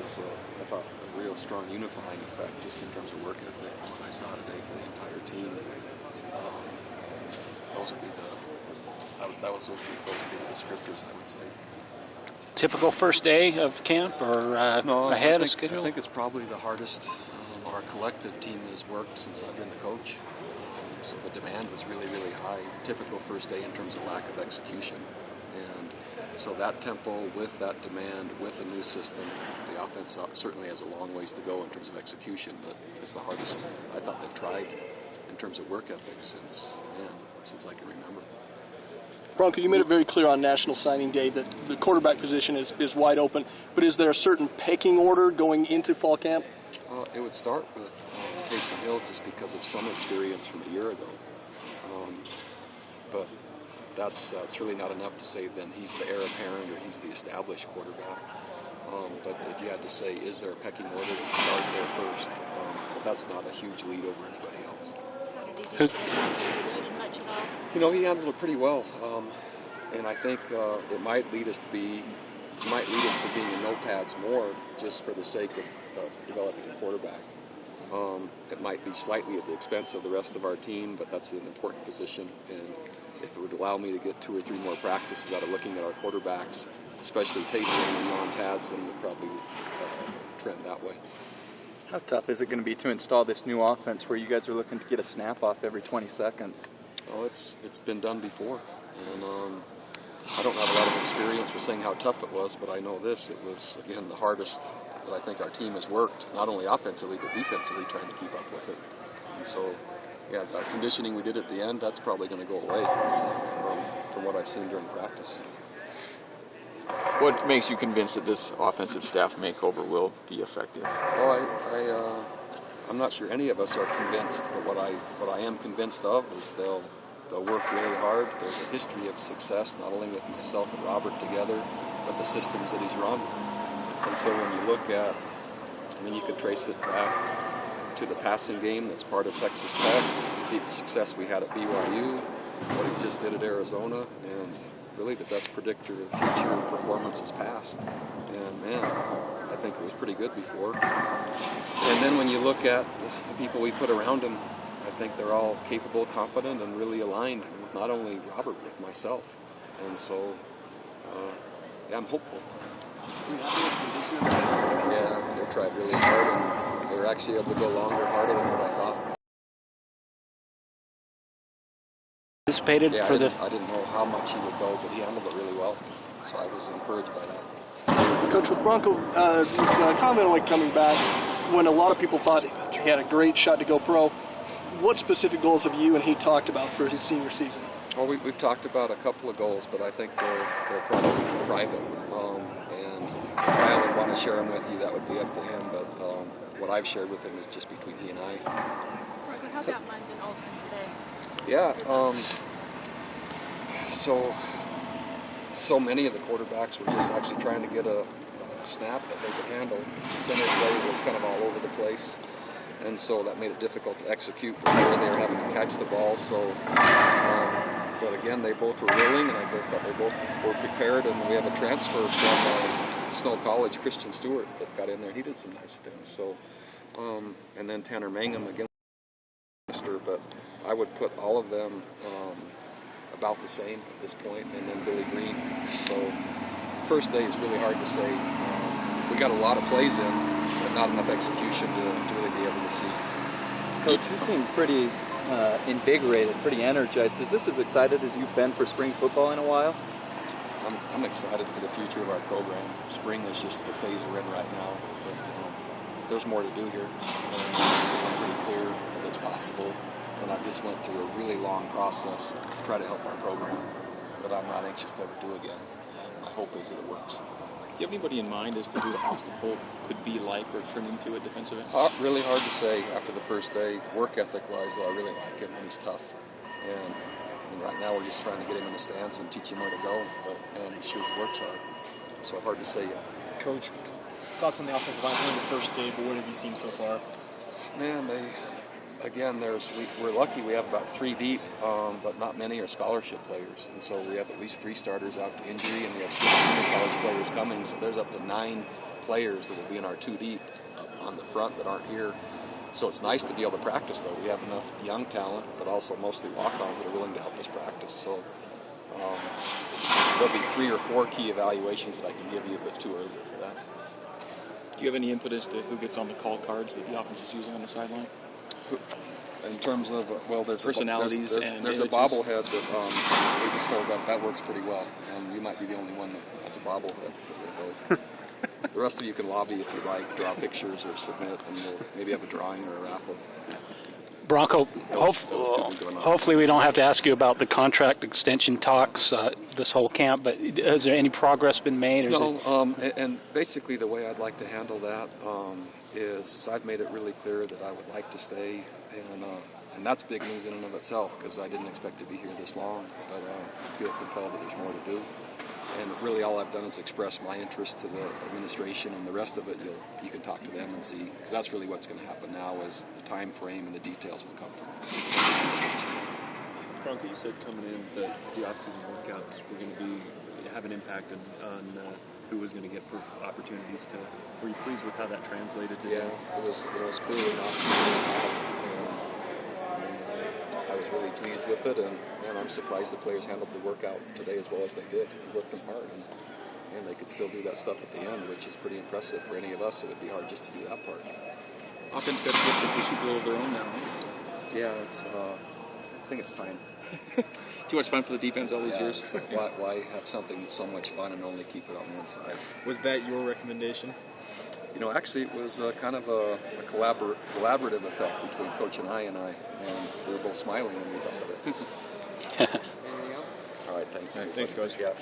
was, I thought, a real strong unifying effect just in terms of work ethic from what I saw today for the entire team. Those would be those would be the descriptors, I would say. Typical first day of camp or ahead of schedule? I think it's probably the hardest our collective team has worked since I've been the coach. So the demand was really, really high. Typical first day in terms of lack of execution. And so that tempo with that demand, with the new system, the offense certainly has a long ways to go in terms of execution, but it's the hardest I thought they've tried in terms of work ethic since I can remember. Bronco, you made it very clear on National Signing Day that the quarterback position is wide open, but is there a certain pecking order going into fall camp? It would start with Taysom Hill just because of some experience from a year ago. But that's really not enough to say then he's the heir apparent or he's the established quarterback. But if you had to say, is there a pecking order, you start there first. But that's not a huge lead over anybody else. He handled it pretty well, and I think it might lead us to being in notepads more just for the sake of developing a quarterback. It might be slightly at the expense of the rest of our team, but that's an important position, and if it would allow me to get 2 or 3 more practices out of looking at our quarterbacks, especially Taysom and non-pads, then we'll probably trend that way. How tough is it going to be to install this new offense where you guys are looking to get a snap off every 20 seconds? Oh, it's been done before, and I don't have a lot of experience for saying how tough it was, but I know this. It was, again, the hardest that I think our team has worked, not only offensively but defensively, trying to keep up with it. And so, yeah, the conditioning we did at the end, that's probably going to go away from what I've seen during practice. What makes you convinced that this offensive staff makeover will be effective? Well, I'm not sure any of us are convinced, but what I am convinced of is they'll work really hard. There's a history of success, not only with myself and Robert together, but the systems that he's run. And so when you look at, you could trace it back to the passing game that's part of Texas Tech, the success we had at BYU, what he just did at Arizona, and really the best predictor of future performance is past. And man, I think it was pretty good before. And then when you look at the people we put around him, I think they're all capable, competent, and really aligned with not only Robert, with myself. And so, yeah, I'm hopeful. Yeah, they tried really hard, and they were actually able to go longer, harder than what I thought. Anticipated yeah, for I didn't know how much he would go, but he handled it really well. So I was encouraged by that. Coach, with Bronco, comment on coming back, when a lot of people thought he had a great shot to go pro, what specific goals have you and he talked about for his senior season? Well, we've talked about a couple of goals, but I think they're probably private. And if I would want to share them with you, that would be up to him. But what I've shared with him is just between he and I. Right, how about Munz and Olsen today? Yeah, so many of the quarterbacks were just actually trying to get a snap that they could handle. The center play was kind of all over the place, and so that made it difficult to execute from where they were having to catch the ball. So, but again, they both were willing, and I thought they both were prepared. And we have a transfer from Snow College, Christian Stewart, that got in there. He did some nice things. So, and then Tanner Mangum again. But I would put all of them about the same at this point, and then Billy Green. So first day is really hard to say. We got a lot of plays in, but not enough execution to really be able to see. Coach, you seem pretty invigorated, pretty energized. Is this as excited as you've been for spring football in a while? I'm excited for the future of our program. Spring is just the phase we're in right now. But, there's more to do here. I'm pretty clear that it's possible. And I just went through a really long process to try to help our program that I'm not anxious to ever do again. And my hope is that it works. Do you have anybody in mind as to who Austin Holt could be like or turn into a defensive end? Really hard to say after the first day. Work ethic-wise, though, I really like him, and he's tough. And right now we're just trying to get him in the stance and teach him where to go. But, man, he sure works hard. So hard to say yet. Coach, thoughts on the offensive line? It's only the first day, but what have you seen so far? Man, again, we're lucky we have about 3 deep, but not many are scholarship players. And so we have at least 3 starters out to injury, and we have 6 college players coming. So there's up to 9 players that will be in our 2 deep on the front that aren't here. So it's nice to be able to practice, though. We have enough young talent, but also mostly walk-ons that are willing to help us practice. So there'll be 3 or 4 key evaluations that I can give you, but too early for that. Do you have any input as to who gets on the call cards that the offense is using on the sideline? In terms of, there's personalities there's and a images. bobblehead that we just hold up. That works pretty well, and you might be the only one that has a bobblehead. The rest of you can lobby if you'd like, draw pictures or submit, and we'll maybe have a drawing or a raffle. Bronco, Those two will be going on. hopefully we don't have to ask you about the contract extension talks this whole camp, but has there any progress been made? Or No, and basically the way I'd like to handle that is I've made it really clear that I would like to stay, and that's big news in and of itself because I didn't expect to be here this long, but I feel compelled that there's more to do. And really all I've done is express my interest to the administration, and the rest of it you can talk to them and see, because that's really what's going to happen now is the time frame and the details will come from the administration. Bronoco, you said coming in that the off-season workouts were going to have an impact on who was going to get for opportunities to. Were you pleased with how that translated? Yeah, it was clearly an off-season. I was really pleased with it, and I'm surprised the players handled the workout today as well as they did. They worked them hard, and they could still do that stuff at the end, which is pretty impressive for any of us. It would be hard just to do that part. Offense got to get some Super Bowl of their own now. Yeah, I think it's time. Too much fun for the defense all these years. Why have something that's so much fun and only keep it on one side? Was that your recommendation? Actually, it was kind of a collaborative effect between Coach and I, we were both smiling when we thought of it. Anything else? All right, thanks. All right, thanks, guys. Yeah.